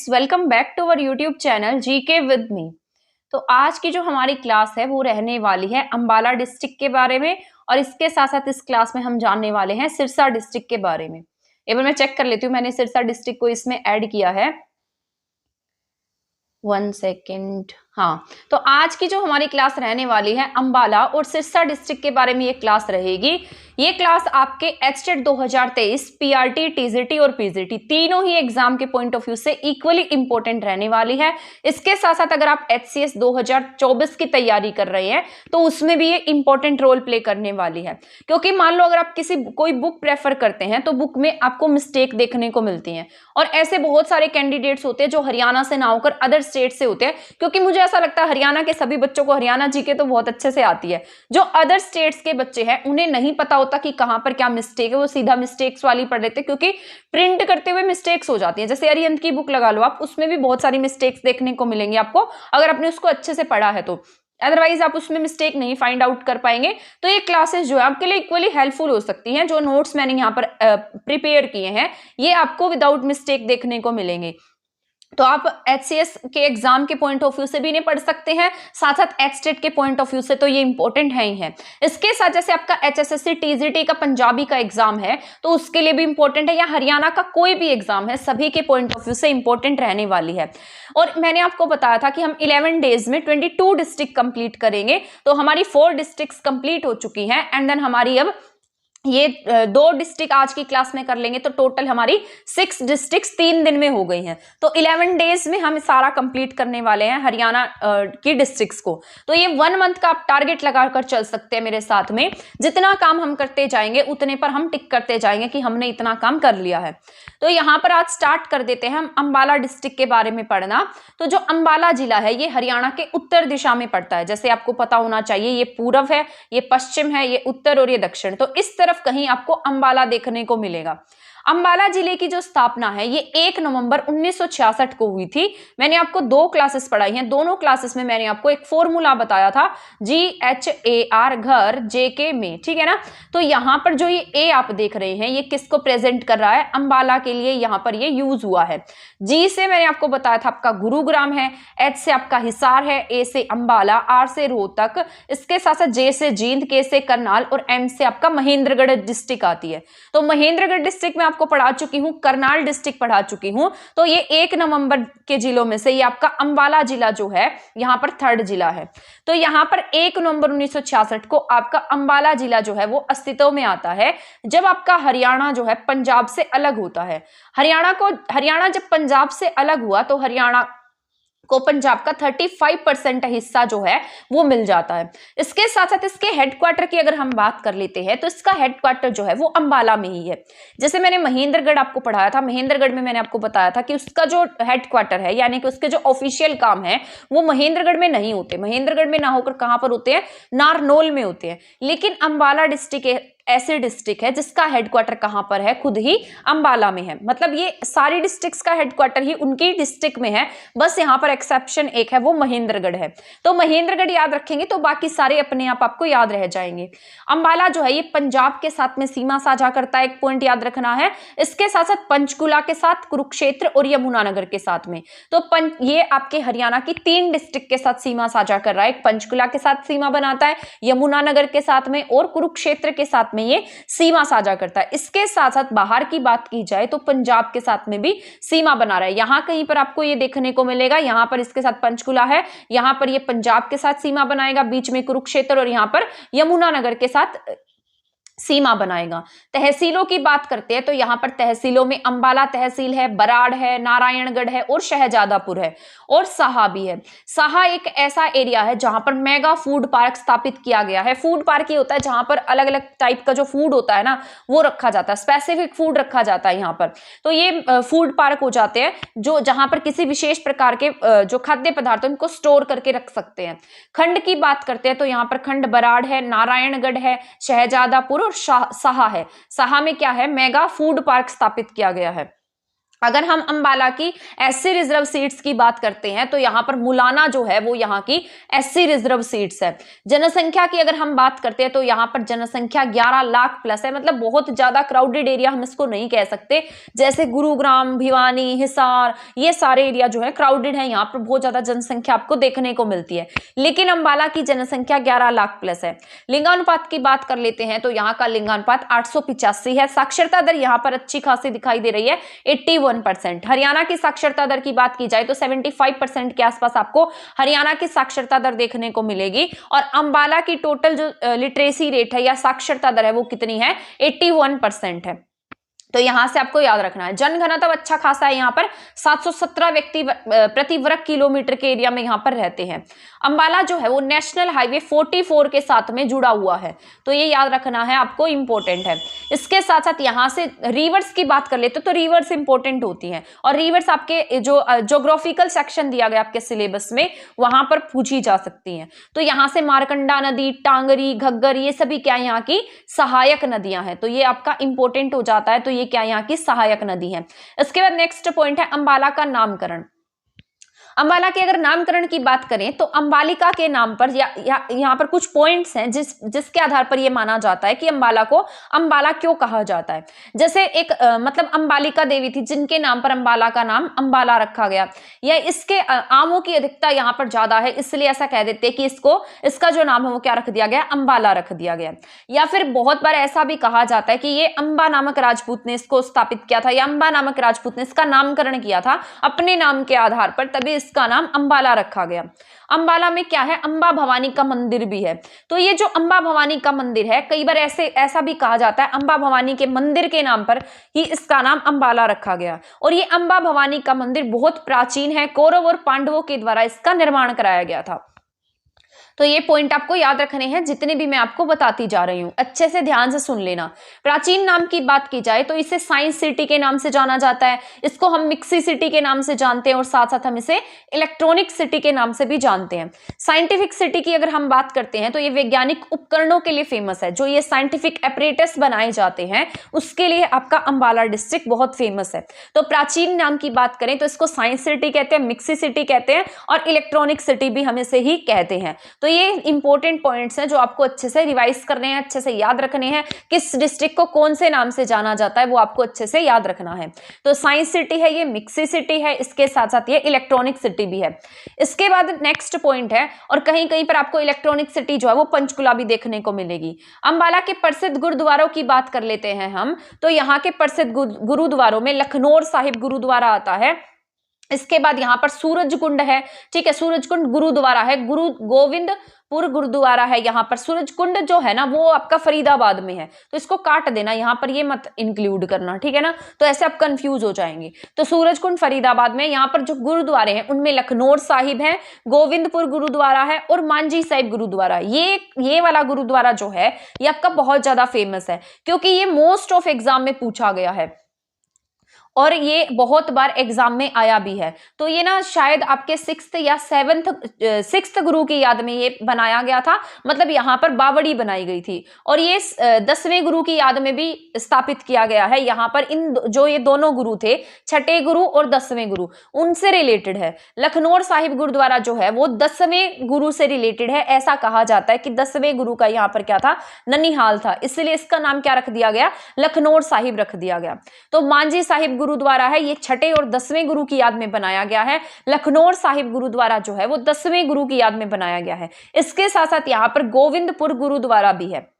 Friends, welcome back to our YouTube channel GK with me. तो आज की जो हमारी क्लास है वो रहने वाली है अंबाला डिस्ट्रिक्ट के बारे में, और इसके साथ साथ इस क्लास में हम जानने वाले हैं सिरसा डिस्ट्रिक्ट के बारे में। एक बार मैं चेक कर लेती हूँ, मैंने सिरसा डिस्ट्रिक्ट को इसमें ऐड किया है। 1 सेकेंड। हाँ, तो आज की जो हमारी क्लास रहने वाली है अंबाला और सिरसा डिस्ट्रिक्ट के बारे में ये क्लास रहेगी। ये क्लास आपके एचटेट 2023, पीआरटी, टीजीटी और पीजीटी तीनों ही एग्जाम के पॉइंट ऑफ व्यू से इक्वली इंपॉर्टेंट रहने वाली है। इसके साथ साथ अगर आप एचसीएस 2024 की तैयारी कर रहे हैं तो उसमें भी ये इंपॉर्टेंट रोल प्ले करने वाली है, क्योंकि मान लो अगर आप कोई बुक प्रेफर करते हैं तो बुक में आपको मिस्टेक देखने को मिलती है, और ऐसे बहुत सारे कैंडिडेट्स होते हैं जो हरियाणा से ना होकर अदर स्टेट से होते हैं, क्योंकि मुझे ऐसा लगता है हरियाणा के सभी बच्चों को हरियाणा जीके तो बहुत अच्छे से आती है। जो अदर स्टेट्स के बच्चे हैं उन्हें नहीं पता होता कि कहां पर क्या मिस्टेक है, वो सीधा मिस्टेक्स वाली पढ़ लेते, क्योंकि प्रिंट करते हुए मिस्टेक्स हो जाती है। जैसे अरिहंत की बुक लगा लो आप, उसमें भी बहुत सारी मिस्टेक्स देखने को मिलेंगी आपको, अगर आपने उसको अच्छे से पढ़ा है तो। अदरवाइज आप उसमें मिस्टेक नहीं फाइंड आउट कर पाएंगे। तो ये क्लासेस जो है आपके लिए इक्वली हेल्पफुल हो सकती हैं। जो नोट्स मैंने यहाँ पर प्रिपेयर किए हैं ये आपको विदाउट मिस्टेक देखने को मिलेंगे। तो आप एचसीएस के एग्जाम के पॉइंट ऑफ व्यू से भी नहीं पढ़ सकते हैं, साथ साथ एचटेट के पॉइंट ऑफ व्यू से तो ये इंपॉर्टेंट है ही है। इसके साथ जैसे आपका एचएसएससी टीजीटी का पंजाबी का एग्जाम है तो उसके लिए भी इंपॉर्टेंट है, या हरियाणा का कोई भी एग्जाम है, सभी के पॉइंट ऑफ व्यू से इंपॉर्टेंट रहने वाली है। और मैंने आपको बताया था कि हम 11 डेज में 22 डिस्ट्रिक्ट कंप्लीट करेंगे, तो हमारी 4 डिस्ट्रिक्ट कंप्लीट हो चुकी हैं, एंड देन हमारी अब ये 2 डिस्ट्रिक्ट आज की क्लास में कर लेंगे, तो टोटल हमारी 6 डिस्ट्रिक्ट्स 3 दिन में हो गई हैं। तो 11 डेज में हम सारा कंप्लीट करने वाले हैं हरियाणा की डिस्ट्रिक्ट्स को। तो ये 1 मंथ का आप टारगेट लगाकर चल सकते हैं मेरे साथ में। जितना काम हम करते जाएंगे उतने पर हम टिक करते जाएंगे कि हमने इतना काम कर लिया है। तो यहाँ पर आज स्टार्ट कर देते हैं हम अंबाला डिस्ट्रिक्ट के बारे में पढ़ना। तो जो अंबाला जिला है ये हरियाणा के उत्तर दिशा में पड़ता है, जैसे आपको पता होना चाहिए। ये पूरब है, ये पश्चिम है, ये उत्तर और ये दक्षिण। तो इस तरफ कहीं आपको अंबाला देखने को मिलेगा। अंबाला जिले की जो स्थापना है ये 1 नवंबर 1966 को हुई थी। मैंने आपको 2 क्लासेस पढ़ाई हैं, दोनों क्लासेस में मैंने आपको एक फॉर्मूला बताया था, GHAR घर JK में, ठीक है ना। तो यहाँ पर जो ये ए आप देख रहे हैं ये किसको प्रेजेंट कर रहा है, अंबाला के लिए यहाँ पर ये यूज हुआ है। जी से मैंने आपको बताया था आपका गुरुग्राम है, H से आपका हिसार है, A से अंबाला, R से रोहतक, इसके साथ साथ J से जींद, K से करनाल और M से आपका महेंद्रगढ़ डिस्ट्रिक्ट आती है। तो महेंद्रगढ़ डिस्ट्रिक्ट में आपको पढ़ा चुकी हूं, करनाल डिस्ट्रिक्ट पढ़ा चुकी हूं। तो ये 1 नवंबर के जिलों में से ये आपका अंबाला जिला जो है यहाँ पर 3rd जिला है। तो यहाँ पर 1 नवंबर 1966 को आपका अंबाला जिला जो है वो अस्तित्व में आता है, जब आपका हरियाणा जो है पंजाब से अलग होता है। हरियाणा जब पंजाब से अलग हुआ तो हरियाणा को पंजाब का 35% हिस्सा जो है वो मिल जाता है। इसके साथ साथ इसके हेडक्वार्टर की अगर हम बात कर लेते हैं तो इसका हेडक्वार्टर जो है वो अंबाला में ही है। जैसे मैंने महेंद्रगढ़ आपको पढ़ाया था, महेंद्रगढ़ में मैंने आपको बताया था कि उसका जो हेडक्वार्टर है यानी कि उसके जो ऑफिशियल काम है वो महेंद्रगढ़ में नहीं होते। महेंद्रगढ़ में ना होकर कहां पर होते हैं, नारनौल में होते हैं। लेकिन अंबाला डिस्ट्रिक्ट ऐसे डिस्ट्रिक्ट है जिसका हेडक्वार्टर कहां पर है, खुद ही अंबाला में है। मतलब ये सारी डिस्ट्रिक्ट्स का हेडक्वार्टर ही उनकी डिस्ट्रिक्ट में है, बस यहाँ पर एक्सेप्शन एक है, वो महेंद्रगढ़ है। तो महेंद्रगढ़ याद रखेंगे तो बाकी सारे अपने आप आपको याद रह जाएंगे। अंबाला जो है ये पंजाब के साथ में सीमा साझा करता है, एक पॉइंट याद रखना है। इसके साथ साथ पंचकुला के साथ, कुरुक्षेत्र और यमुनानगर के साथ में। तो ये आपके हरियाणा की 3 डिस्ट्रिक्ट के साथ सीमा साझा कर रहा है। एक पंचकुला के साथ सीमा बनाता है, यमुनानगर के साथ में और कुरुक्षेत्र के साथ में ये सीमा साझा करता है। इसके साथ साथ बाहर की बात की जाए तो पंजाब के साथ में भी सीमा बना रहा है। यहां कहीं पर आपको ये देखने को मिलेगा, यहां पर इसके साथ पंचकुला है, यहां पर ये पंजाब के साथ सीमा बनाएगा, बीच में कुरुक्षेत्र और यहां पर यमुनानगर के साथ सीमा बनाएगा। तहसीलों की बात करते हैं तो यहाँ पर तहसीलों में अंबाला तहसील है, बराड़ है, नारायणगढ़ है और शहजादापुर है और साहा भी है। साहा एक ऐसा एरिया है जहां पर मेगा फूड पार्क स्थापित किया गया है। फूड पार्क ये होता है जहां पर अलग अलग टाइप का जो फूड होता है ना वो रखा जाता है, स्पेसिफिक फूड रखा जाता है यहाँ पर। तो ये फूड पार्क हो जाते हैं जो जहां पर किसी विशेष प्रकार के जो खाद्य पदार्थ उनको स्टोर करके रख सकते हैं। खंड की बात करते हैं तो यहाँ पर खंड बराड़ है, नारायणगढ़ है, शहजादापुर और साहा है। साहा में क्या है, मेगा फूड पार्क स्थापित किया गया है। अगर हम अंबाला की एससी रिजर्व सीट्स की बात करते हैं तो यहाँ पर मुलाना जो है वो यहाँ की एससी रिजर्व सीट्स है। जनसंख्या की अगर हम बात करते हैं तो यहाँ पर जनसंख्या 11 लाख प्लस है, मतलब बहुत ज्यादा क्राउडेड एरिया हम इसको नहीं कह सकते। जैसे गुरुग्राम, भिवानी, हिसार, ये सारे एरिया जो है क्राउडेड है, यहाँ पर बहुत ज्यादा जनसंख्या आपको देखने को मिलती है, लेकिन अंबाला की जनसंख्या 11 लाख प्लस है। लिंगानुपात की बात कर लेते हैं तो यहाँ का लिंगानुपात 885 है। साक्षरता दर यहाँ पर अच्छी खासी दिखाई दे रही है, 81%। हरियाणा की साक्षरता दर की बात की जाए तो 75% के आसपास आपको हरियाणा की साक्षरता दर देखने को मिलेगी। और अंबाला की टोटल जो लिटरेसी रेट है या साक्षरता दर है वो कितनी है, 81% है। तो यहां से आपको याद रखना है। जनघनत्व अच्छा खासा है, यहाँ पर 717 व्यक्ति प्रति वर्ग किलोमीटर के एरिया में यहाँ पर रहते हैं। अंबाला जो है वो नेशनल हाईवे 44 के साथ में जुड़ा हुआ है, तो ये याद रखना है आपको, इंपॉर्टेंट है। इसके साथ साथ यहाँ से रिवर्स की बात कर लेते तो रिवर्स इंपॉर्टेंट होती हैं, और रिवर्स आपके जो ज्योग्राफिकल सेक्शन दिया गया आपके सिलेबस में वहां पर पूछी जा सकती हैं। तो यहाँ से मारकंडा नदी, टांगरी, घग्गर, ये सभी क्या यहाँ की सहायक नदियां हैं, तो ये आपका इंपॉर्टेंट हो जाता है। तो ये क्या यहाँ की सहायक नदी है। इसके बाद नेक्स्ट पॉइंट है अंबाला का नामकरण। अंबाला के अगर नामकरण की बात करें तो अंबालिका के नाम पर यहाँ पर कुछ पॉइंट्स हैं जिसके आधार पर यह माना जाता है कि अंबाला को अंबाला क्यों कहा जाता है। जैसे एक मतलब अंबालिका देवी थी जिनके नाम पर अंबाला का नाम अंबाला रखा गया, या इसके आमों की अधिकता यहाँ पर ज्यादा है इसलिए ऐसा कह देते हैं कि इसका जो नाम है वो क्या रख दिया गया, अंबाला रख दिया गया। या फिर बहुत बार ऐसा भी कहा जाता है कि ये अंबा नामक राजपूत ने इसको स्थापित किया था, या अंबा नामक राजपूत ने इसका नामकरण किया था अपने नाम के आधार पर, तभी इसका नाम अंबाला रखा गया। अंबाला में क्या है, अंबा भवानी का मंदिर भी है। तो ये जो अंबा भवानी का मंदिर है, कई बार ऐसा भी कहा जाता है अंबा भवानी के मंदिर के नाम पर ही इसका नाम अंबाला रखा गया। और ये अंबा भवानी का मंदिर बहुत प्राचीन है, कौरव और पांडवों के द्वारा इसका निर्माण कराया गया था। तो ये पॉइंट आपको याद रखने हैं जितने भी मैं आपको बताती जा रही हूं, अच्छे से ध्यान से सुन लेना। प्राचीन नाम की बात की जाए तो इसे साइंस सिटी के नाम से जाना जाता है, इसको हम मिक्सी सिटी के नाम से जानते हैं, और साथ साथ हम इसे इलेक्ट्रॉनिक सिटी के नाम से भी जानते हैं। साइंटिफिक सिटी की अगर हम बात करते हैं तो ये वैज्ञानिक उपकरणों के लिए फेमस है, जो ये साइंटिफिक एपरेटस बनाए जाते हैं उसके लिए आपका अंबाला डिस्ट्रिक्ट बहुत फेमस है। तो प्राचीन नाम की बात करें तो इसको साइंस सिटी कहते हैं, मिक्सी सिटी कहते हैं, और इलेक्ट्रॉनिक सिटी भी हम इसे ही कहते हैं। तो ये इंपॉर्टेंट पॉइंट्स हैं जो आपको अच्छे से रिवाइज करने हैं, अच्छे से याद रखने हैं। किस डिस्ट्रिक्ट को कौन से नाम से जाना जाता है वो आपको अच्छे से याद रखना है। तो साइंस सिटी है, ये मिक्सी सिटी है, इसके साथ साथ ये इलेक्ट्रॉनिक सिटी भी है। इसके बाद नेक्स्ट पॉइंट है, और कहीं कहीं पर आपको इलेक्ट्रॉनिक सिटी जो है वो पंचकुला भी देखने को मिलेगी। अंबाला के प्रसिद्ध गुरुद्वारों की बात कर लेते हैं हम, तो यहाँ के प्रसिद्ध गुरुद्वारों में लखनौर साहिब गुरुद्वारा आता है। इसके बाद यहाँ पर सूरजकुंड है, ठीक है, सूरजकुंड गुरुद्वारा है, गुरु गोविंदपुर गुरुद्वारा है। यहाँ पर सूरजकुंड जो है ना वो आपका फरीदाबाद में है, तो इसको काट देना, यहाँ पर ये मत इंक्लूड करना, ठीक है ना, तो ऐसे आप कंफ्यूज हो जाएंगे। तो सूरजकुंड फरीदाबाद में, यहाँ पर जो गुरुद्वारे हैं उनमें लखनौर साहिब है, गोविंदपुर गुरुद्वारा है, और मांझी साहिब गुरुद्वारा। ये वाला गुरुद्वारा जो है ये आपका बहुत ज्यादा फेमस है, क्योंकि ये मोस्ट ऑफ एग्जाम में पूछा गया है और ये बहुत बार एग्जाम में आया भी है। तो ये ना शायद आपके 6th या 7th गुरु की याद में ये बनाया गया था, मतलब यहाँ पर बावड़ी बनाई गई थी, और ये 10वें गुरु की याद में भी स्थापित किया गया है। यहाँ पर जो ये दोनों गुरु थे, छठे गुरु और 10वें गुरु, उनसे रिलेटेड है। लखनौर साहिब गुरुद्वारा जो है वो 10वें गुरु से रिलेटेड है। ऐसा कहा जाता है कि 10वें गुरु का यहाँ पर क्या था, ननिहाल था, इसलिए इसका नाम क्या रख दिया गया, लखनौर साहिब रख दिया गया। तो मांझी साहिब गुरुद्वारा है, ये छठे और 10वें गुरु की याद में बनाया गया है। लखनौर साहिब गुरुद्वारा जो है वो 10वें गुरु की याद में बनाया गया है। इसके साथ साथ यहाँ पर गोविंदपुर गुरुद्वारा भी है।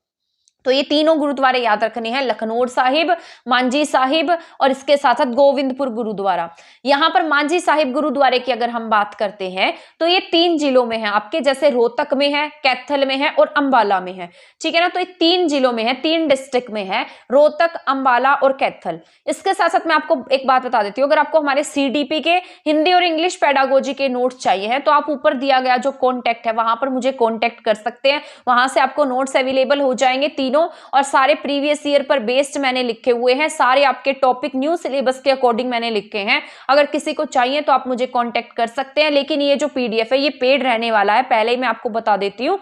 तो ये तीनों गुरुद्वारे याद रखने हैं, लखनौर साहिब, मांझी साहिब और इसके साथ साथ गोविंदपुर गुरुद्वारा। यहाँ पर मांझी साहिब गुरुद्वारे की अगर हम बात करते हैं तो ये 3 जिलों में है आपके, जैसे रोहतक में है, कैथल में है और अंबाला में है, ठीक है ना। तो ये 3 जिलों में है, 3 डिस्ट्रिक्ट में है, रोहतक, अंबाला और कैथल। इसके साथ साथ मैं आपको एक बात बता देती हूँ, अगर आपको हमारे CDP के हिंदी और इंग्लिश पेडागोजी के नोट्स चाहिए हैं तो आप ऊपर दिया गया जो कॉन्टेक्ट है वहां पर मुझे कॉन्टेक्ट कर सकते हैं, वहां से आपको नोट्स अवेलेबल हो जाएंगे और सारे प्रीवियस ईयर पर बेस्ड मैंने लिखे हुए हैं, सारे आपके टॉपिक न्यू सिलेबस के अकॉर्डिंग मैंने लिखे हैं। अगर किसी को चाहिए तो आप मुझे कांटेक्ट कर सकते हैं, लेकिन ये जो PDF है ये पेड रहने वाला है, पहले ही मैं आपको बता देती हूँ,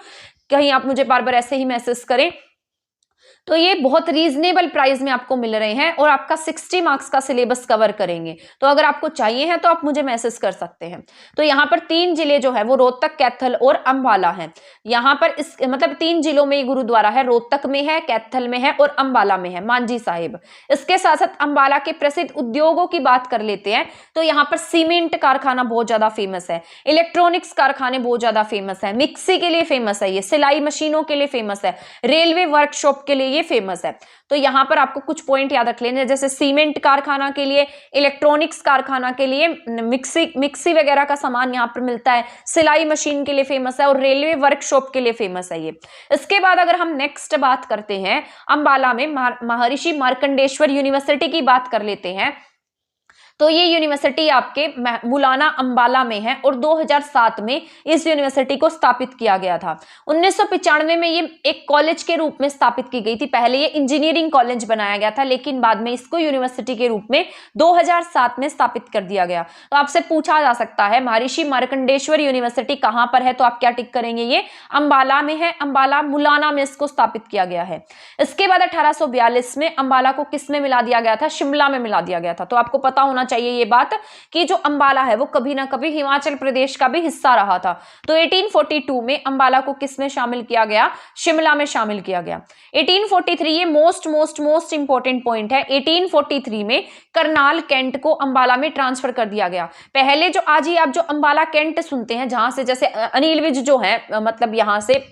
कहीं आप मुझे बार बार ऐसे ही मैसेज करें तो ये बहुत रीजनेबल प्राइस में आपको मिल रहे हैं और आपका 60 मार्क्स का सिलेबस कवर करेंगे। तो अगर आपको चाहिए है तो आप मुझे मैसेज कर सकते हैं। तो यहाँ पर 3 जिले जो है वो रोहतक, कैथल और अंबाला है। यहाँ पर इस मतलब 3 जिलों में गुरुद्वारा है, रोहतक में है, कैथल में है और अंबाला में है, मांझी साहिब। इसके साथ साथ अंबाला के प्रसिद्ध उद्योगों की बात कर लेते हैं तो यहाँ पर सीमेंट कारखाना बहुत ज्यादा फेमस है, इलेक्ट्रॉनिक्स कारखाने बहुत ज्यादा फेमस है, मिक्सी के लिए फेमस है, ये सिलाई मशीनों के लिए फेमस है, रेलवे वर्कशॉप के लिए ये फेमस है। तो यहाँ पर आपको कुछ पॉइंट याद रख लेने, जैसे सीमेंट कारखाना के लिए, इलेक्ट्रॉनिक्स कारखाना के लिए, मिक्सी वगैरह का सामान यहाँ पर मिलता है, सिलाई मशीन के लिए फेमस है और रेलवे वर्कशॉप के लिए फेमस है ये। इसके बाद अगर हम नेक्स्ट बात करते हैं, अंबाला में महर्षि मार्कंडेश्वर यूनिवर्सिटी की बात कर लेते हैं। तो ये यूनिवर्सिटी आपके मुलाना अंबाला में है और 2007 में इस यूनिवर्सिटी को स्थापित किया गया था। 1995 में ये एक कॉलेज के रूप में स्थापित की गई थी। पहले ये इंजीनियरिंग कॉलेज बनाया गया था, लेकिन बाद में इसको यूनिवर्सिटी के रूप में 2007 में स्थापित कर दिया गया। तो आपसे पूछा जा सकता है महर्षि मार्कंडेश्वर यूनिवर्सिटी कहां पर है, तो आप क्या टिक करेंगे, ये अंबाला में है, अंबाला मुलाना में इसको स्थापित किया गया है। इसके बाद 1842 में अंबाला को किस में मिला दिया गया था, शिमला में मिला दिया गया था। तो आपको पता होना चाहिए ये बात कि जो अंबाला है वो कभी ना कभी हिमाचल प्रदेश का भी हिस्सा रहा था। तो 1842 में अंबाला को किस में शामिल किया गया, शिमला में शामिल किया गया। 1843 ये मोस्ट इंपॉर्टेंट पॉइंट है, 1843 में करनाल कैंट को अंबाला में ट्रांसफर कर दिया गया। पहले जो आज ही आप जो अंबाला कैंट सुनते हैं, जहां से जैसे अनिल विज जो है मतलब यहां से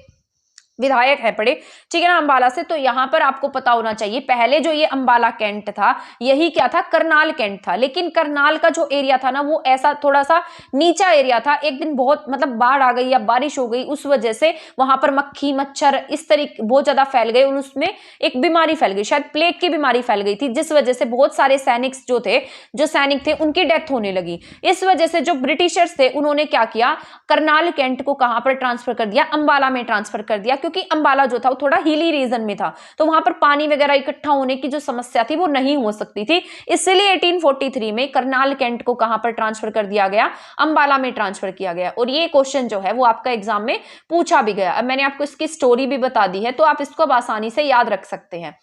विधायक है पड़े, ठीक है ना, अंबाला से, तो यहां पर आपको पता होना चाहिए पहले जो ये अंबाला कैंट था यही क्या था, करनाल कैंट था। लेकिन करनाल का जो एरिया था ना वो ऐसा थोड़ा सा नीचा एरिया था। एक दिन बहुत मतलब बाढ़ आ गई या बारिश हो गई, उस वजह से वहां पर मक्खी मच्छर इस तरीके बहुत ज्यादा फैल गए और उसमें एक बीमारी फैल गई, शायद प्लेग की बीमारी फैल गई थी, जिस वजह से बहुत सारे जो सैनिक थे उनकी डेथ होने लगी। इस वजह से जो ब्रिटिशर्स थे उन्होंने क्या किया, करनाल कैंट को कहां पर ट्रांसफर कर दिया, अंबाला में ट्रांसफर कर दिया, क्योंकि अंबाला जो था वो थोड़ा हिली रीजन में था, तो वहां पर पानी वगैरह इकट्ठा होने की जो समस्या थी वो नहीं हो सकती थी। इसलिए 1843 में करनाल कैंट को कहां पर ट्रांसफर कर दिया गया, अंबाला में ट्रांसफर किया गया। और ये क्वेश्चन जो है वो आपका एग्जाम में पूछा भी गया। अब मैंने आपको इसकी स्टोरी भी बता दी है, तो आप इसको अब आसानी से याद रख सकते हैं।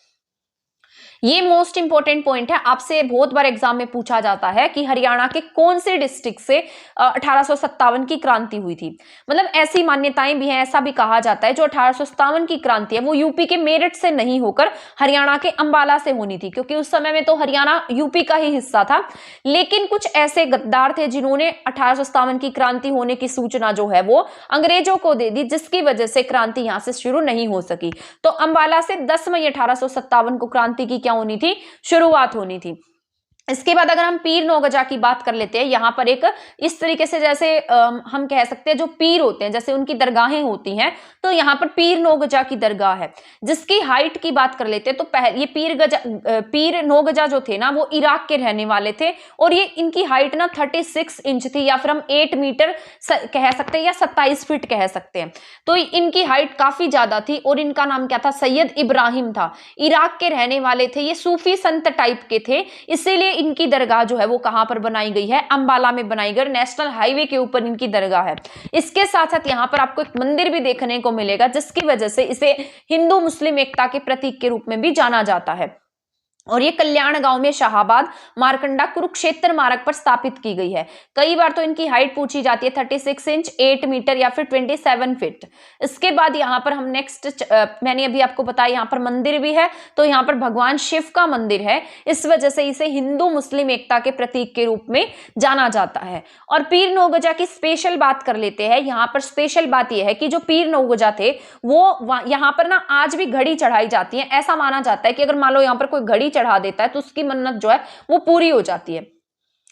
ये मोस्ट इंपॉर्टेंट पॉइंट है, आपसे बहुत बार एग्जाम में पूछा जाता है कि हरियाणा के कौन से डिस्ट्रिक्ट से 1857 की क्रांति हुई थी। मतलब ऐसी मान्यताएं भी हैं, ऐसा भी कहा जाता है जो 1857 की क्रांति है वो यूपी के मेरठ से नहीं होकर हरियाणा के अंबाला से होनी थी, क्योंकि उस समय में तो हरियाणा यूपी का ही हिस्सा था। लेकिन कुछ ऐसे गद्दार थे जिन्होंने 1857 की क्रांति होने की सूचना जो है वो अंग्रेजों को दे दी, जिसकी वजह से क्रांति यहां से शुरू नहीं हो सकी। तो अंबाला से 10 मई 1857 को क्रांति की क्या होनी थी, शुरुआत होनी थी। इसके बाद अगर हम पीर नौगजा की बात कर लेते हैं, यहाँ पर एक इस तरीके से जैसे हम कह सकते हैं जो पीर होते हैं जैसे उनकी दरगाहें होती हैं, तो यहाँ पर पीर नौगजा की दरगाह है जिसकी हाइट की बात कर लेते हैं। तो पहले ये पीर नौगजा जो थे ना वो इराक के रहने वाले थे और ये इनकी हाइट ना 36 इंच थी, या फिर हम 8 मीटर कह सकते हैं या 27 फीट कह सकते हैं। तो इनकी हाइट काफी ज्यादा थी और इनका नाम क्या था, सैयद इब्राहिम था। इराक के रहने वाले थे, ये सूफी संत टाइप के थे, इसीलिए इनकी दरगाह जो है वो कहां पर बनाई गई है, अंबाला में बनाई गई, नेशनल हाईवे के ऊपर इनकी दरगाह है। इसके साथ साथ यहां पर आपको एक मंदिर भी देखने को मिलेगा जिसकी वजह से इसे हिंदू मुस्लिम एकता के प्रतीक के रूप में भी जाना जाता है। और ये कल्याण गांव में शाहाबाद मारकंडा कुरुक्षेत्र मार्ग पर स्थापित की गई है। कई बार तो इनकी हाइट पूछी जाती है 36 इंच, 8 मीटर या फिर 27 फीट। इसके बाद यहाँ पर हम नेक्स्ट मैंने अभी आपको बताया यहाँ पर मंदिर भी है, तो यहाँ पर भगवान शिव का मंदिर है, इस वजह से इसे हिंदू मुस्लिम एकता के प्रतीक के रूप में जाना जाता है। और पीर नौगजा की स्पेशल बात कर लेते हैं। यहाँ पर स्पेशल बात यह है कि जो पीर नौगजा थे वो यहाँ पर ना आज भी घड़ी चढ़ाई जाती है। ऐसा माना जाता है कि अगर मान लो यहाँ पर कोई घड़ी चढ़ा देता है तो उसकी मन्नत जो है वो पूरी हो जाती है।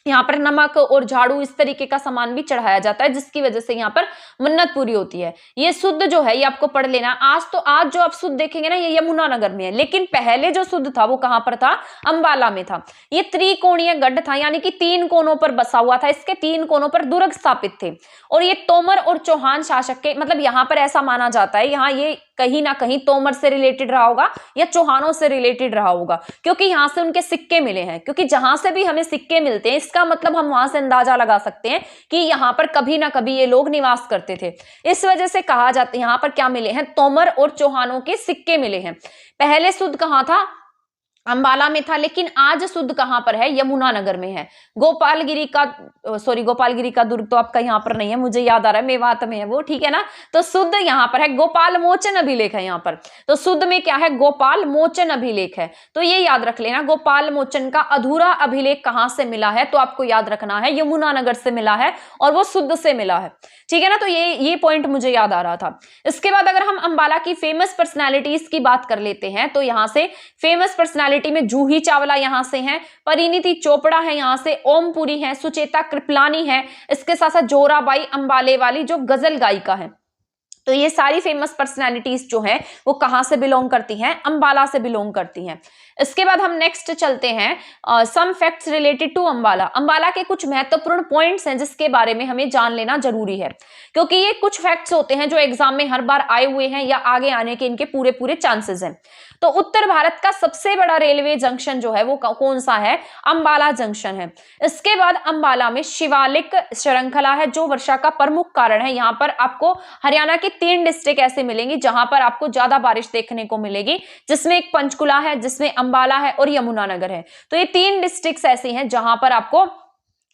यहाँ पर नमक और झाड़ू इस तरीके का सामान भी चढ़ाया जाता है जिसकी वजह से यहाँ पर मन्नत पूरी होती है। ये शुद्ध जो है ये आपको पढ़ लेना। आज जो आप शुद्ध देखेंगे ना ये यमुनानगर में है, लेकिन पहले जो शुद्ध था वो कहां पर था, अंबाला में था। ये त्रिकोणीय गढ़ था, यानी कि 3 कोनों पर बसा हुआ था। इसके 3 कोनों पर दुर्ग स्थापित थे और ये तोमर और चौहान शासक के मतलब यहाँ पर ऐसा माना जाता है, यहाँ ये कहीं ना कहीं तोमर से रिलेटेड रहा होगा या चौहानों से रिलेटेड रहा होगा, क्योंकि यहां से उनके सिक्के मिले हैं। क्योंकि जहां से भी हमें सिक्के मिलते हैं इसका मतलब हम वहां से अंदाजा लगा सकते हैं कि यहां पर कभी ना कभी ये लोग निवास करते थे। इस वजह से कहा जाता है यहां पर क्या मिले हैं, तोमर और चौहानों के सिक्के मिले हैं। पहले शुद्ध कहां था, अंबाला में था, लेकिन आज शुद्ध कहां पर है, यमुनानगर में है। गोपालगिरी का दुर्ग तो आपका यहां पर नहीं है, मुझे याद आ रहा है मेवात में है वो, ठीक है ना। तो शुद्ध यहां पर है, गोपाल मोचन अभिलेख है यहां पर। तो शुद्ध में क्या है, गोपाल मोचन अभिलेख है। तो ये याद रख लेना, गोपाल मोचन का अधूरा अभिलेख कहां से मिला है, तो आपको याद रखना है यमुनानगर से मिला है और वो शुद्ध से मिला है, ठीक है ना। तो ये पॉइंट मुझे याद आ रहा था। इसके बाद अगर हम अंबाला की फेमस पर्सनैलिटीज की बात कर लेते हैं, तो यहां से फेमस पर्सनैलिटी में जूही चावला यहां से हैं, परिणीति चोपड़ा है यहां से, ओमपुरी है, सुचेता कृपलानी है, इसके साथ साथ जोराबाई अंबाले वाली जो गजल गायिका है। तो ये सारी फेमस पर्सनैलिटीज जो हैं वो कहां से बिलोंग करती हैं, अंबाला से बिलोंग करती हैं। इसके बाद हम नेक्स्ट चलते हैं some facts related to Ambala. Ambala के कुछ महत्वपूर्ण पॉइंट्स हैं जिसके बारे में हमें जान लेना जरूरी है, क्योंकि ये कुछ फैक्ट्स होते हैं जो एग्जाम में हर बार आए हुए हैं या आगे आने के इनके पूरे पूरे चांसेस हैं। तो उत्तर भारत का सबसे बड़ा रेलवे जंक्शन जो है वो कौन सा है, अंबाला जंक्शन है। इसके बाद अंबाला में शिवालिक श्रृंखला है जो वर्षा का प्रमुख कारण है। यहाँ पर आपको हरियाणा के 3 डिस्ट्रिक्ट ऐसे मिलेंगी जहां पर आपको ज्यादा बारिश देखने को मिलेगी, जिसमें एक पंचकुला है, जिसमें अंबाला है और यमुनानगर है। तो ये 3 डिस्ट्रिक्ट्स ऐसी हैं जहां पर आपको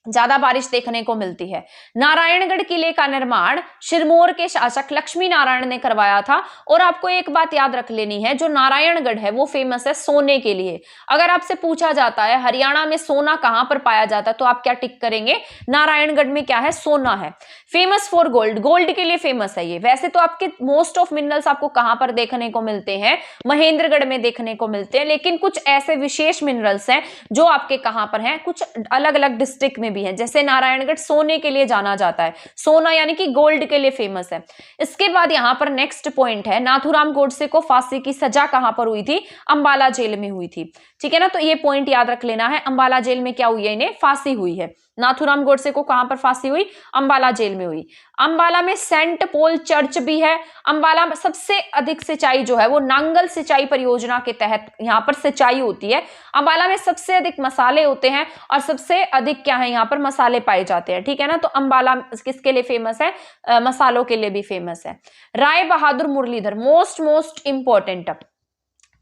ज्यादा बारिश देखने को मिलती है। नारायणगढ़ किले का निर्माण सिरमौर के शासक लक्ष्मी नारायण ने करवाया था। और आपको एक बात याद रख लेनी है, जो नारायणगढ़ है वो फेमस है सोने के लिए। अगर आपसे पूछा जाता है हरियाणा में सोना कहां पर पाया जाता है, तो आप क्या टिक करेंगे, नारायणगढ़ में क्या है, सोना है। फेमस फॉर गोल्ड, गोल्ड के लिए फेमस है ये। वैसे तो आपके मोस्ट ऑफ मिनरल्स आपको कहां पर देखने को मिलते हैं, महेंद्रगढ़ में देखने को मिलते हैं, लेकिन कुछ ऐसे विशेष मिनरल्स हैं जो आपके कहां पर हैं, कुछ अलग अलग डिस्ट्रिक्ट में भी है। जैसे नारायणगढ़ सोने के लिए जाना जाता है, सोना यानी कि गोल्ड के लिए फेमस है। इसके बाद यहां पर नेक्स्ट पॉइंट है, नाथूराम गोडसे को फांसी की सजा कहां पर हुई थी, अंबाला जेल में हुई थी, ठीक है ना। तो ये पॉइंट याद रख लेना है, अंबाला जेल में क्या हुई है, इन्हें फांसी हुई है। नाथूराम गोडसे को कहां पर फांसी हुई, अंबाला जेल में हुई। अंबाला में सेंट पॉल चर्च भी है। अंबाला में सबसे अधिक सिंचाई जो है वो नांगल सिंचाई परियोजना के तहत यहां पर सिंचाई होती है। अंबाला में सबसे अधिक मसाले होते हैं और सबसे अधिक क्या है, यहाँ पर मसाले पाए जाते हैं, ठीक है ना। तो अंबाला किसके लिए फेमस है, मसालों के लिए भी फेमस है। राय बहादुर मुरलीधर, मोस्ट इंपॉर्टेंट,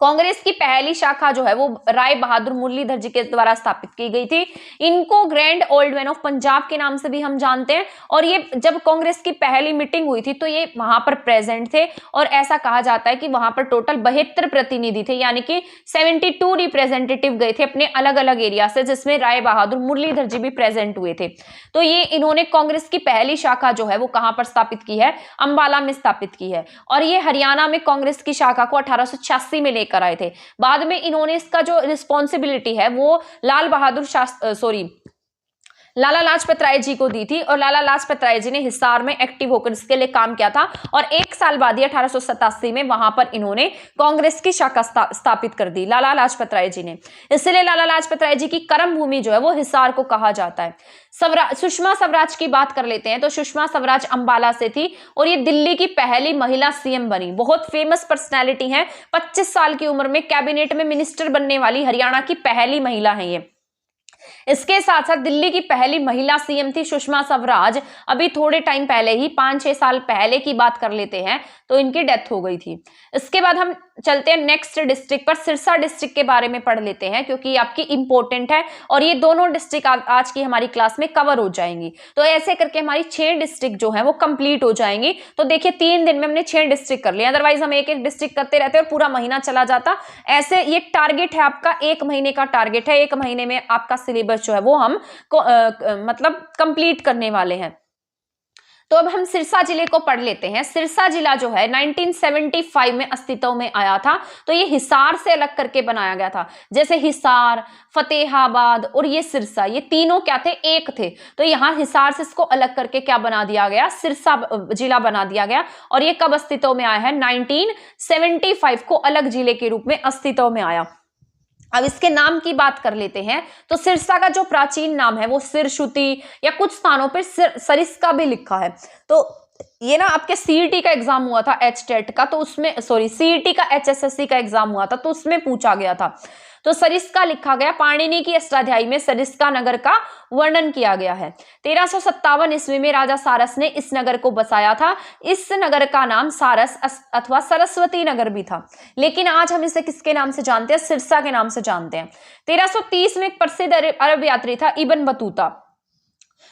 कांग्रेस की पहली शाखा जो है वो राय बहादुर मुरलीधर जी के द्वारा स्थापित की गई थी। इनको grand old man of Punjab के नाम से भी हम जानते हैं। और ये जब कांग्रेस की पहली मीटिंग हुई थी तो ये वहां पर प्रेजेंट थे, और ऐसा कहा जाता है कि वहां पर टोटल 72 प्रतिनिधि थे, यानी कि 72 रिप्रेजेंटेटिव गए थे अपने अलग अलग एरिया से, जिसमें राय बहादुर मुरलीधर जी भी प्रेजेंट हुए थे। तो ये इन्होंने कांग्रेस की पहली शाखा जो है वो कहां पर स्थापित की है, अंबाला में स्थापित की है। और ये हरियाणा में कांग्रेस की शाखा को 1886 में कराए थे। बाद में इन्होंने इसका जो रिस्पॉन्सिबिलिटी है वो लाला लाजपत राय जी को दी थी, और लाला लाजपत राय जी ने हिसार में एक्टिव होकर इसके लिए काम किया था। और 1 साल बाद 1887 में वहां पर इन्होंने कांग्रेस की शाखा स्थापित कर दी, लाला लाजपत राय जी ने। इसलिए लाला लाजपत राय जी की कर्म भूमि जो है वो हिसार को कहा जाता है। सुषमा स्वराज की बात कर लेते हैं, तो सुषमा स्वराज अंबाला से थी और ये दिल्ली की पहली महिला सीएम बनी। बहुत फेमस पर्सनैलिटी है, 25 साल की उम्र में कैबिनेट में मिनिस्टर बनने वाली हरियाणा की पहली महिला है ये। इसके साथ साथ दिल्ली की पहली महिला सीएम थी सुषमा स्वराज। अभी थोड़े टाइम पहले ही 5-6 साल पहले की बात कर लेते हैं तो इनकी डेथ हो गई थी। इसके बाद हम चलते हैं नेक्स्ट डिस्ट्रिक्ट पर, सिरसा डिस्ट्रिक्ट के बारे में पढ़ लेते हैं क्योंकि आपकी इंपॉर्टेंट है और ये दोनों डिस्ट्रिक्ट आज की हमारी क्लास में कवर हो जाएंगी। तो ऐसे करके हमारी 6 डिस्ट्रिक्ट जो है वो कंप्लीट हो जाएंगी। तो देखिए 3 दिन में हमने 6 डिस्ट्रिक्ट कर लिया, अदरवाइज हम एक एक डिस्ट्रिक्ट करते रहते और पूरा महीना चला जाता। ऐसे ये टारगेट है आपका, 1 महीने का टारगेट है, 1 महीने में आपका सिलेबस जो है वो हम मतलब कंप्लीट करने वाले हैं। तो अब हम सिरसा जिले को पढ़ लेते हैं। सिरसा जिला जो है 1975 में अस्तित्व में आया था। तो ये हिसार से अलग करके बनाया गया था। जैसे हिसार, फतेहाबाद और ये सिरसा, ये तीनों क्या थे, एक थे। तो यहाँ हिसार से इसको अलग करके क्या बना दिया गया, सिरसा जिला बना दिया गया। और ये कब अस्तित्व में आया है, 1975 को अलग जिले के रूप में अस्तित्व में आया। अब इसके नाम की बात कर लेते हैं। तो सिरसा का जो प्राचीन नाम है वो सिरशुति, या कुछ स्थानों पर सरिस्का भी लिखा है। तो ये ना आपके सीईटी का एग्जाम हुआ था, एचटेट का, तो उसमें सॉरी सीईटी का एचएसएससी का एग्जाम हुआ था, तो उसमें पूछा गया था। तो सरिस्का लिखा गया, पाणिनि की अष्टाध्यायी में सरिस्का नगर का वर्णन किया गया है। 1357 ईस्वी में राजा सारस ने इस नगर को बसाया था। इस नगर का नाम सारस अथवा सरस्वती नगर भी था, लेकिन आज हम इसे किसके नाम से जानते हैं? सिरसा के नाम से जानते हैं। 1330 में एक प्रसिद्ध अरब यात्री था इब्न बतूता,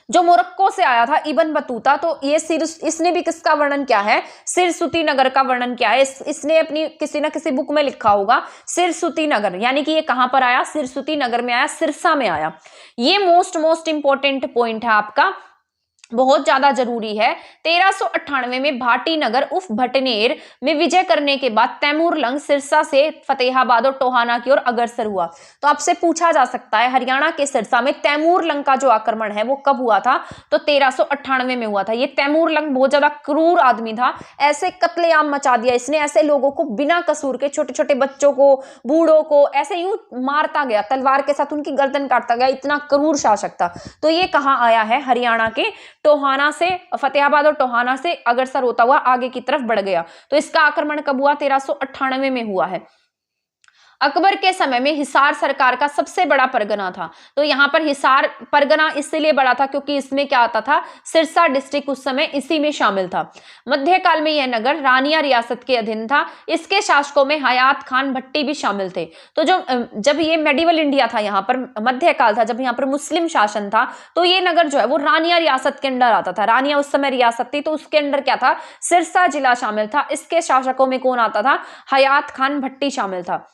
जो मोरक्को से आया था, इब्न बतूता। तो ये इसने भी किसका वर्णन किया है? सिरसुती नगर का वर्णन किया है। इसने अपनी किसी ना किसी बुक में लिखा होगा सिरसुती नगर, यानी कि ये कहां पर आया? सिरसुती नगर में आया, सिरसा में आया। ये मोस्ट इंपॉर्टेंट पॉइंट है आपका, बहुत ज्यादा जरूरी है। 1398 में भाटी नगर उफ भटनेर में विजय करने के बाद तैमूर लंग सिरसा से फतेहाबाद और टोहाना की ओर अग्रसर हुआ। तो आपसे पूछा जा सकता है हरियाणा के सिरसा में तैमूर लंग का जो आक्रमण है वो कब हुआ था? तो 1398 में हुआ था। ये तैमूर लंग बहुत ज्यादा क्रूर आदमी था, ऐसे कत्लेआम मचा दिया इसने, ऐसे लोगों को बिना कसूर के, छोटे छोटे बच्चों को, बूढ़ों को ऐसे यूं मारता गया, तलवार के साथ उनकी गर्दन काटता गया, इतना क्रूर शासक था। तो ये कहाँ आया है? हरियाणा के टोहाना से, फतेहाबाद और टोहाना से अग्रसर होता हुआ आगे की तरफ बढ़ गया। तो इसका आक्रमण कब हुआ? 1398 में हुआ है। अकबर के समय में हिसार सरकार का सबसे बड़ा परगना था। तो यहाँ पर हिसार परगना इसलिए बड़ा था क्योंकि इसमें क्या आता था? सिरसा डिस्ट्रिक्ट उस समय इसी में शामिल था। मध्यकाल में यह नगर रानिया रियासत के अधीन था। इसके शासकों में हयात खान भट्टी भी शामिल थे। तो जब ये मेडिवल इंडिया था, यहाँ पर मध्यकाल था, जब यहाँ पर मुस्लिम शासन था, तो ये नगर जो है वो रानिया रियासत के अंडर आता था। रानिया उस समय रियासत थी, तो उसके अंडर क्या था? सिरसा जिला शामिल था। इसके शासकों में कौन आता था? हयात खान भट्टी शामिल था।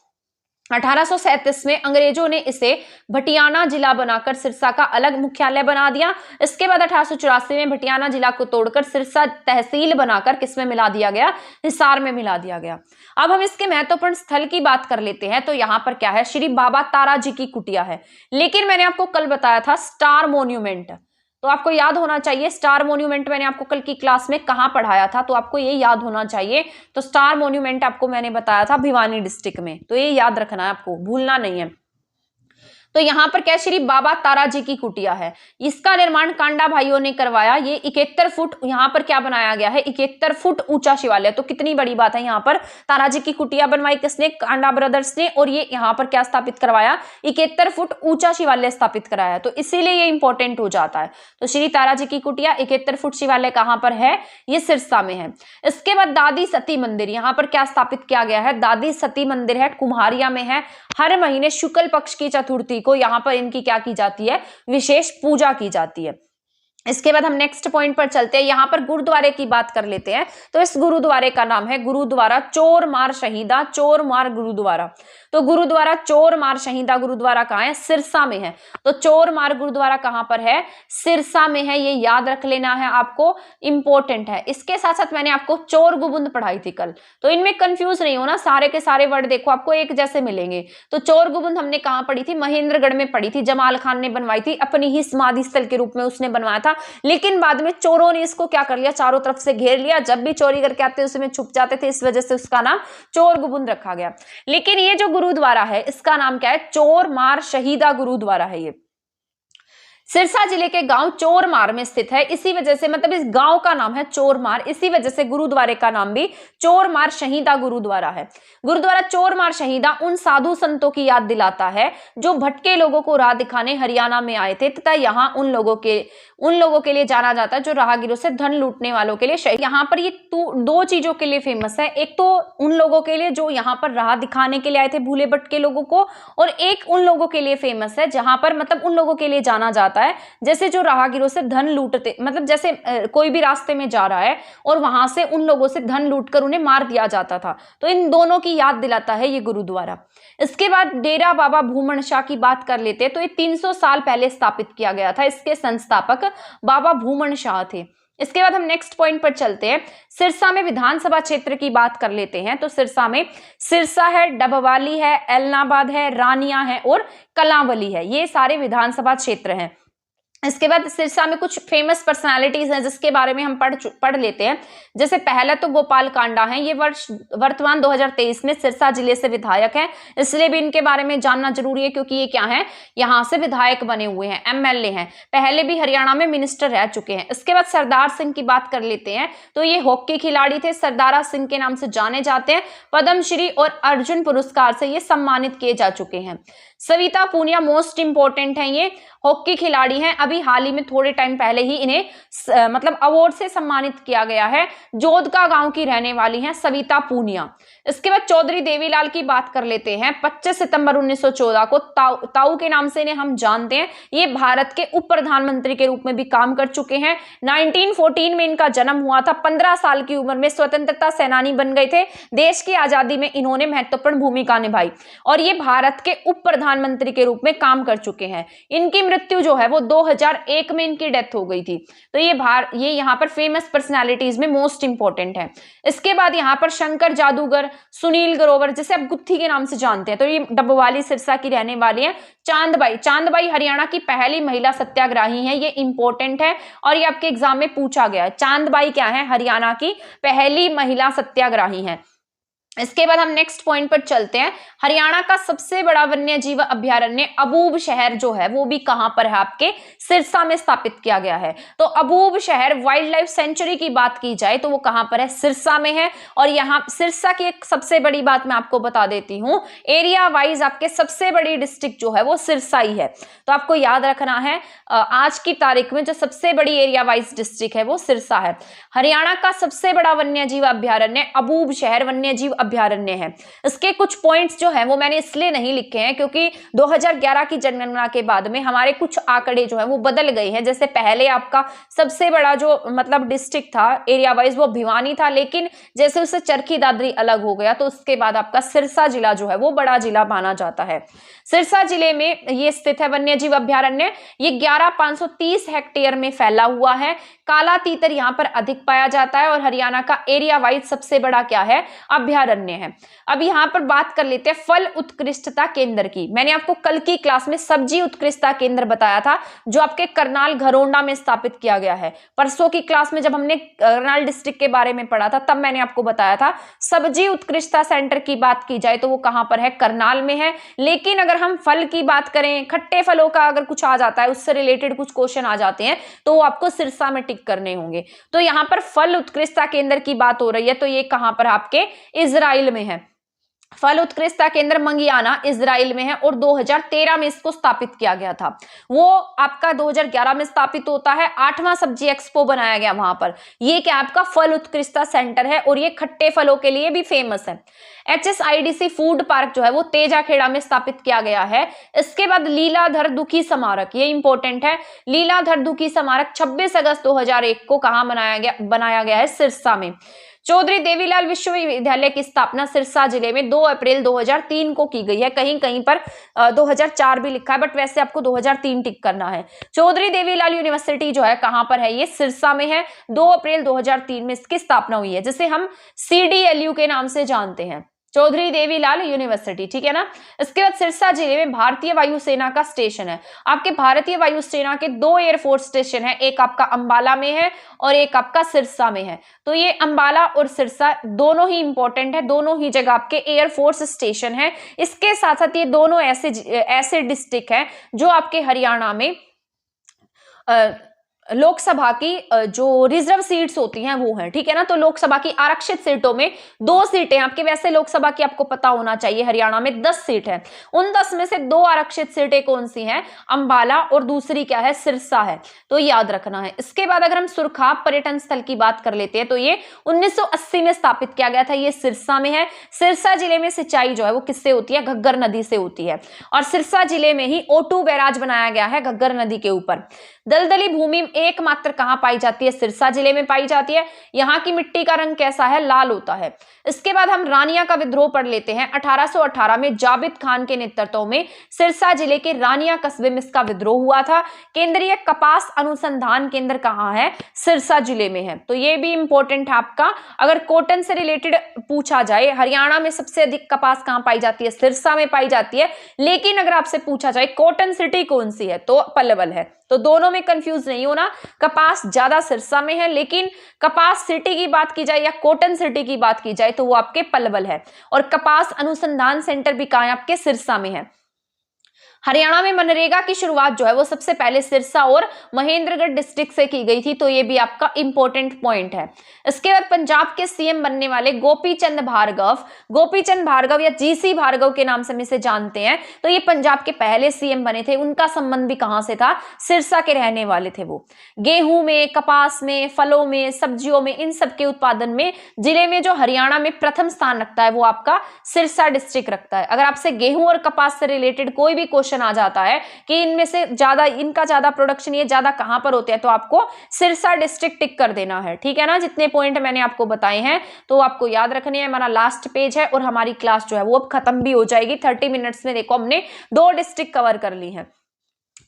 1837 में अंग्रेजों ने इसे भटियाना जिला बनाकर सिरसा का अलग मुख्यालय बना दिया। इसके बाद 1884 में भटियाना जिला को तोड़कर सिरसा तहसील बनाकर किसमें मिला दिया गया? हिसार में मिला दिया गया। अब हम इसके महत्वपूर्ण स्थल की बात कर लेते हैं। तो यहाँ पर क्या है? श्री बाबा तारा जी की कुटिया है। लेकिन मैंने आपको कल बताया था स्टार मोन्यूमेंट, तो आपको याद होना चाहिए स्टार मोन्यूमेंट मैंने आपको कल की क्लास में कहां पढ़ाया था, तो आपको ये याद होना चाहिए। तो स्टार मोन्यूमेंट आपको मैंने बताया था भिवानी डिस्ट्रिक्ट में, तो ये याद रखना है, आपको भूलना नहीं है। तो यहाँ पर क्या? श्री बाबा तारा जी की कुटिया है। इसका निर्माण कांडा भाइयों ने करवाया। ये 71 फुट यहाँ पर क्या बनाया गया है? 71 फुट ऊंचा शिवालय। तो कितनी बड़ी बात है, यहाँ पर तारा जी की कुटिया बनवाई किसने? कांडा ब्रदर्स ने। और ये यहाँ पर क्या स्थापित करवाया? 71 फुट ऊंचा शिवालय स्थापित कराया। तो इसीलिए ये इंपॉर्टेंट हो जाता है। तो श्री तारा जी की कुटिया 71 फुट शिवालय कहाँ पर है? ये सिरसा में है। इसके बाद दादी सती मंदिर, यहाँ पर क्या स्थापित किया गया है? दादी सती मंदिर है, कुम्हारिया में है। हर महीने शुक्ल पक्ष की चतुर्थी को यहाँ पर इनकी क्या की जाती है? विशेष पूजा की जाती है। इसके बाद हम नेक्स्ट पॉइंट पर चलते हैं। यहाँ पर गुरुद्वारे की बात कर लेते हैं। तो इस गुरुद्वारे का नाम है गुरुद्वारा चोर मार शहीदा, चोर मार गुरुद्वारा। तो गुरुद्वारा चोर मार शहीदा गुरुद्वारा कहाँ है? सिरसा में है। तो चोर मार गुरुद्वारा कहाँ पर है? सिरसा में है। ये याद रख लेना है, आपको इंपॉर्टेंट है। इसके साथ साथ मैंने आपको चोर गुबुंद पढ़ाई थी कल, तो इनमें कंफ्यूज नहीं होना, सारे के सारे वर्ड देखो आपको एक जैसे मिलेंगे। तो चोर गुबुंद हमने कहाँ पढ़ी थी? महेंद्रगढ़ में पढ़ी थी। जमाल खान ने बनवाई थी, अपनी ही समाधि स्थल के रूप में उसने बनवाया था। लेकिन बाद में चोरों ने इसको क्या कर लिया? चारों तरफ से घेर लिया। जब भी चोरी करके आते उसमें छुप जाते थे, इस वजह से उसका नाम चोर गुबुंद रखा गया। लेकिन ये जो गुरुद्वारा है इसका नाम क्या है? चोर मार शहीदा गुरुद्वारा है। ये सिरसा जिले के गांव चोरमार में स्थित है। इसी वजह से, मतलब इस गांव का नाम है चोरमार, इसी वजह से गुरुद्वारे का नाम भी चोरमार शहीदा गुरुद्वारा है। गुरुद्वारा चोरमार शहीदा उन साधु संतों की याद दिलाता है जो भटके लोगों को राह दिखाने हरियाणा में आए थे, तथा यहाँ उन लोगों के लिए जाना जाता है जो राहगीरों से धन लूटने वालों के लिए शहीद। यहाँ पर ये दो चीजों के लिए फेमस है। एक तो उन लोगों के लिए जो यहाँ पर राह दिखाने के लिए आए थे भूले भटके लोगों को, और एक उन लोगों के लिए फेमस है जहां पर मतलब उन लोगों के लिए जाना जाता है जैसे जो राहगीरों से धन लूटते, मतलब जैसे कोई भी रास्ते में जा रहा है और वहां से उन लोगों से धन लूटकर उन्हें मार दिया जाता था। तो इन दोनों की याद दिलाता है ये गुरुद्वारा। इसके बाद डेरा बाबा भूमन शाह की बात कर लेते हैं। तो ये 300 साल पहले स्थापित किया गया था। इसके संस्थापक बाबा भूमन शाह थे। इसके बाद हम नेक्स्ट पॉइंट पर चलते हैं। सिरसा में विधानसभा क्षेत्र की बात कर लेते हैं। तो सिरसा में सिरसा है, डबवाली है, एलनाबाद है, रानिया है और कलांवली है। ये सारे विधानसभा क्षेत्र हैं। इसके बाद सिरसा में कुछ फेमस पर्सनालिटीज हैं जिसके बारे में हम पढ़ लेते हैं। जैसे पहला तो गोपाल कांडा है, ये वर्तमान 2023 में सिरसा जिले से विधायक हैं, इसलिए भी इनके बारे में जानना जरूरी है क्योंकि ये क्या है, यहाँ से विधायक बने हुए हैं, एमएलए हैं, पहले भी हरियाणा में मिनिस्टर रह चुके हैं। इसके बाद सरदार सिंह की बात कर लेते हैं, तो ये हॉकी खिलाड़ी थे, सरदारा सिंह के नाम से जाने जाते हैं, पद्मश्री और अर्जुन पुरस्कार से ये सम्मानित किए जा चुके हैं। सविता पूनिया मोस्ट इंपोर्टेंट है, ये हॉकी खिलाड़ी हैं, अभी हाल ही में थोड़े टाइम पहले ही इन्हें मतलब अवार्ड से सम्मानित किया गया है। जोधका गांव की रहने वाली हैं सविता पूनिया। इसके बाद चौधरी देवीलाल की बात कर लेते हैं। 25 सितंबर 1914 को ताऊ के नाम से इन्हें हम जानते हैं। ये भारत के उप प्रधानमंत्री के रूप में भी काम कर चुके हैं। 1914 में इनका जन्म हुआ था। 15 साल की उम्र में स्वतंत्रता सेनानी बन गए थे। देश की आजादी में इन्होंने महत्वपूर्ण भूमिका निभाई और ये भारत के उप प्रधानमंत्री के रूप में काम कर चुके हैं। इनकी मृत्यु जो है वो 2001 में इनकी डेथ हो गई थी। तो ये यहाँ पर फेमस पर्सनालिटीज में मोस्ट इंपोर्टेंट है। इसके बाद यहाँ पर शंकर जादूगर, सुनील ग्रोवर, जिसे आप गुत्थी के नाम से जानते हैं, तो ये डबवाली सिरसा की रहने वाली है। चांदबाई हरियाणा की पहली महिला सत्याग्रही है, ये इंपॉर्टेंट है और ये आपके एग्जाम में पूछा गया है। चांदबाई क्या है, हरियाणा की पहली महिला सत्याग्रही है। इसके बाद हम नेक्स्ट पॉइंट पर चलते हैं। हरियाणा का सबसे बड़ा वन्य जीव अभयारण्य अबूब शहर जो है वो भी कहां पर है, आपके सिरसा में स्थापित किया गया है। तो अबूब शहर वाइल्ड लाइफ सेंचुरी की बात की जाए तो वो कहां पर है, सिरसा में है। और यहाँ सिरसा की एक सबसे बड़ी बात मैं आपको बता देती हूँ, एरिया वाइज आपके सबसे बड़ी डिस्ट्रिक्ट जो है वो सिरसा ही है। तो आपको याद रखना है आज की तारीख में जो सबसे बड़ी एरिया वाइज डिस्ट्रिक्ट है वो सिरसा है। हरियाणा का सबसे बड़ा वन्य जीव अभयारण्य अबूब शहर वन्य जीव अभयारण्य है। इसके कुछ पॉइंट्स जो है वो मैंने इसलिए नहीं लिखे हैं क्योंकि 2011 की जनगणना के बाद में हमारे कुछ आंकड़े जो है वो बदल गए हैं। जैसे पहले आपका सबसे बड़ा जो मतलब डिस्ट्रिक्ट था एरिया वाइज वो भिवानी था, लेकिन जैसे उससे चरखी दादरी अलग हो गया तो उसके बाद आपका सिरसा जिला जो है वो बड़ा जिला माना जाता है। सिरसा जिले में ये स्थित है वन्य जीव अभयारण्य। ये 11,530 हेक्टेयर में फैला हुआ है। काला तीतर यहाँ पर अधिक पाया जाता है और हरियाणा का एरिया वाइज सबसे बड़ा क्या है, अभयारण्य है। अब यहाँ पर बात कर लेते हैं फल उत्कृष्टता केंद्र की। मैंने आपको कल की क्लास में सब्जी उत्कृष्टता केंद्र बताया था जो आपके करनाल घरोंडा में स्थापित किया गया है। परसों की क्लास में जब हमने करनाल डिस्ट्रिक्ट के बारे में पढ़ा था तब मैंने आपको बताया था सब्जी उत्कृष्टता सेंटर की बात की जाए तो वो कहां पर है, करनाल में है। लेकिन अगर हम फल की बात करें, खट्टे फलों का अगर कुछ आ जाता है, उससे रिलेटेड कुछ क्वेश्चन आ जाते हैं तो वो आपको सिरसा में टिक करने होंगे। तो यहाँ पर फल उत्कृष्टता केंद्र की बात हो रही है तो ये कहां पर आपके इजराइल में है। फल उत्कृष्टता केंद्र मंगियाना इजराइल में है और 2013 में इसको स्थापित किया गया था। वो आपका 2011 में स्थापित होता है। 8वां सब्जी एक्सपो बनाया गया वहां पर। ये क्या आपका फल उत्कृष्टता सेंटर है और ये खट्टे फलों के लिए भी फेमस है। HSIDC फूड पार्क जो है वो तेजाखेड़ा में स्थापित किया गया है। इसके बाद लीलाधर दुखी स्मारक, ये इंपॉर्टेंट है। लीलाधर दुखी स्मारक 26 अगस्त 2001 को कहां बनाया गया है, सिरसा में। चौधरी देवीलाल विश्वविद्यालय की स्थापना सिरसा जिले में 2 अप्रैल 2003 को की गई है। कहीं कहीं पर 2004 भी लिखा है बट वैसे आपको 2003 टिक करना है। चौधरी देवीलाल यूनिवर्सिटी जो है कहां पर है, ये सिरसा में है। 2 अप्रैल 2003 में इसकी स्थापना हुई है, जिसे हम CDLU के नाम से जानते हैं, चौधरी देवीलाल यूनिवर्सिटी, ठीक है ना। इसके बाद सिरसा जिले में भारतीय वायुसेना का स्टेशन है। आपके भारतीय वायुसेना के 2 एयरफोर्स स्टेशन है, एक आपका अंबाला में है और एक आपका सिरसा में है। तो ये अंबाला और सिरसा दोनों ही इंपॉर्टेंट है, दोनों ही जगह आपके एयरफोर्स स्टेशन है। इसके साथ साथ ये दोनों ऐसे डिस्ट्रिक्ट है जो आपके हरियाणा में लोकसभा की जो रिजर्व सीट्स होती हैं वो हैं, ठीक है ना। तो लोकसभा की आरक्षित सीटों में 2 सीटें आपके, वैसे लोकसभा की आपको पता होना चाहिए हरियाणा में 10 सीट है। उन 10 में से 2 आरक्षित सीटें कौन सी हैं, अंबाला और दूसरी क्या है, सिरसा है। तो याद रखना है। इसके बाद अगर हम सुरखाप पर्यटन स्थल की बात कर लेते हैं तो ये 1980 में स्थापित किया गया था, ये सिरसा में है। सिरसा जिले में सिंचाई जो है वो किससे होती है, घग्गर नदी से होती है और सिरसा जिले में ही O2 बैराज बनाया गया है घग्गर नदी के ऊपर। दलदली भूमि एकमात्र कहां पाई जाती है, सिरसा जिले में पाई जाती है। यहाँ की मिट्टी का रंग कैसा है, लाल होता है। इसके बाद हम रानिया का विद्रोह पढ़ लेते हैं। 1818 में जाबित खान के नेतृत्व में सिरसा जिले के रानिया कस्बे में इसका विद्रोह हुआ था। केंद्रीय कपास अनुसंधान केंद्र कहाँ है, सिरसा जिले में है। तो ये भी इंपॉर्टेंट है आपका। अगर कॉटन से रिलेटेड पूछा जाए, हरियाणा में सबसे अधिक कपास कहाँ पाई जाती है, सिरसा में पाई जाती है। लेकिन अगर आपसे पूछा जाए कॉटन सिटी कौन सी है तो पलवल है। तो तो दोनों में कंफ्यूज नहीं होना, कपास ज्यादा सिरसा में है, लेकिन कपास सिटी की बात की जाए या कॉटन सिटी की बात की जाए तो वो आपके पलवल है, और कपास अनुसंधान सेंटर भी कहां है, आपके सिरसा में है। हरियाणा में मनरेगा की शुरुआत जो है वो सबसे पहले सिरसा और महेंद्रगढ़ डिस्ट्रिक्ट से की गई थी, तो ये भी आपका इंपॉर्टेंट पॉइंट है। इसके बाद पंजाब के सीएम बनने वाले गोपी चंद भार्गव या जीसी भार्गव के नाम से हम इसे जानते हैं, तो ये पंजाब के पहले सीएम बने थे। उनका संबंध भी कहां से था, सिरसा के रहने वाले थे वो। गेहूं में, कपास में, फलों में, सब्जियों में, इन सब के उत्पादन में जिले में जो हरियाणा में प्रथम स्थान रखता है वो आपका सिरसा डिस्ट्रिक्ट रखता है। अगर आपसे गेहूं और कपास से रिलेटेड कोई भी क्वेश्चन आ जाता है कि इनमें से ज्यादा, इनका ज्यादा प्रोडक्शन ये ज्यादा कहां पर होते हैं, तो आपको सिरसा डिस्ट्रिक्ट टिक कर देना है, ठीक है ना। जितने पॉइंट मैंने आपको बताए हैं तो आपको याद रखने हैं। हमारा लास्ट पेज है और हमारी क्लास जो है वो अब खत्म भी हो जाएगी। 30 मिनट्स में देखो हमने 2 डिस्ट्रिक्ट कवर कर ली है।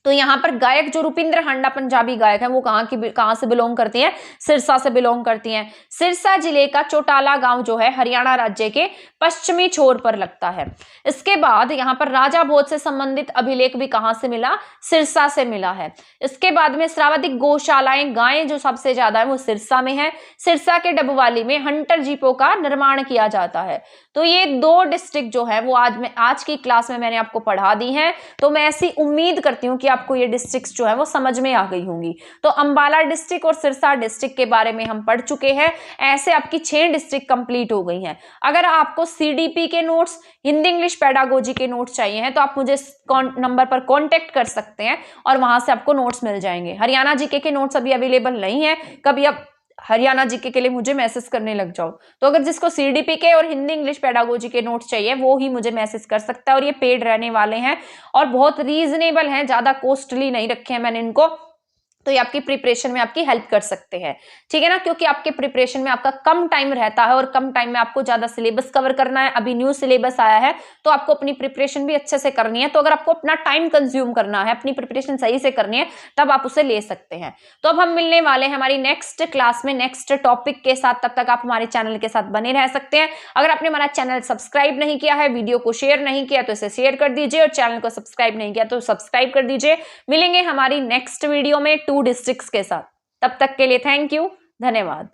तो यहाँ पर गायक जो रुपिंदर हांडा पंजाबी गायक है वो कहाँ से बिलोंग करती हैं, सिरसा से बिलोंग करती हैं। सिरसा जिले का चौटाला गांव जो है हरियाणा राज्य के पश्चिमी छोर पर लगता है। इसके बाद यहाँ पर राजा भोज से संबंधित अभिलेख भी कहां से मिला, सिरसा से मिला है। इसके बाद में सर्वाधिक गौशालाएं, गायें जो सबसे ज्यादा है वो सिरसा में है। सिरसा के डबवाली में हंटर जीपों का निर्माण किया जाता है। तो ये 2 डिस्ट्रिक्ट जो है वो आज की क्लास में मैंने आपको पढ़ा दी है। तो मैं ऐसी उम्मीद करती हूँ कि आपको ये डिस्ट्रिक्ट्स जो है वो समझ में आ गई होंगी। तो अंबाला डिस्ट्रिक्ट और सिरसा डिस्ट्रिक्ट के बारे में हम पढ़ चुके हैं। ऐसे आपकी 6 डिस्ट्रिक्ट कंप्लीट हो गई हैं। अगर आपको सीडीपी के नोट्स, हिंदी इंग्लिश पेडागोजी के नोट्स चाहिए हैं तो आप मुझे नंबर पर कांटेक्ट कर सकते हैं और वहां से आपको नोट्स मिल जाएंगे। हरियाणा जीके के नोट्स अभी अवेलेबल नहीं है, कभी आप हरियाणा जीके के लिए मुझे मैसेज करने लग जाओ। तो अगर जिसको सीडीपी के और हिंदी इंग्लिश पेडागोजी के नोट्स चाहिए वो ही मुझे मैसेज कर सकता है, और ये पेड रहने वाले हैं और बहुत रीजनेबल हैं, ज्यादा कॉस्टली नहीं रखे हैं मैंने इनको। तो ये आपकी प्रिपरेशन में आपकी हेल्प कर सकते हैं, ठीक है ना, क्योंकि आपके प्रिपरेशन में आपका कम टाइम रहता है और कम टाइम में आपको ज्यादा सिलेबस कवर करना है। अभी न्यू सिलेबस आया है तो आपको अपनी प्रिपरेशन भी अच्छे से करनी है। तो अगर आपको अपना टाइम कंज्यूम करना है, अपनी प्रिपरेशन सही से करनी है, तब आप उसे ले सकते हैं। तो अब हम मिलने वाले हैं हमारी नेक्स्ट क्लास में नेक्स्ट टॉपिक के साथ। तब तक आप हमारे चैनल के साथ बने रह सकते हैं। अगर आपने हमारा चैनल सब्सक्राइब नहीं किया है, वीडियो को शेयर नहीं किया तो इसे शेयर कर दीजिए, और चैनल को सब्सक्राइब नहीं किया तो सब्सक्राइब कर दीजिए। मिलेंगे हमारी नेक्स्ट वीडियो में 2 डिस्ट्रिक्ट्स के साथ। तब तक के लिए थैंक यू, धन्यवाद।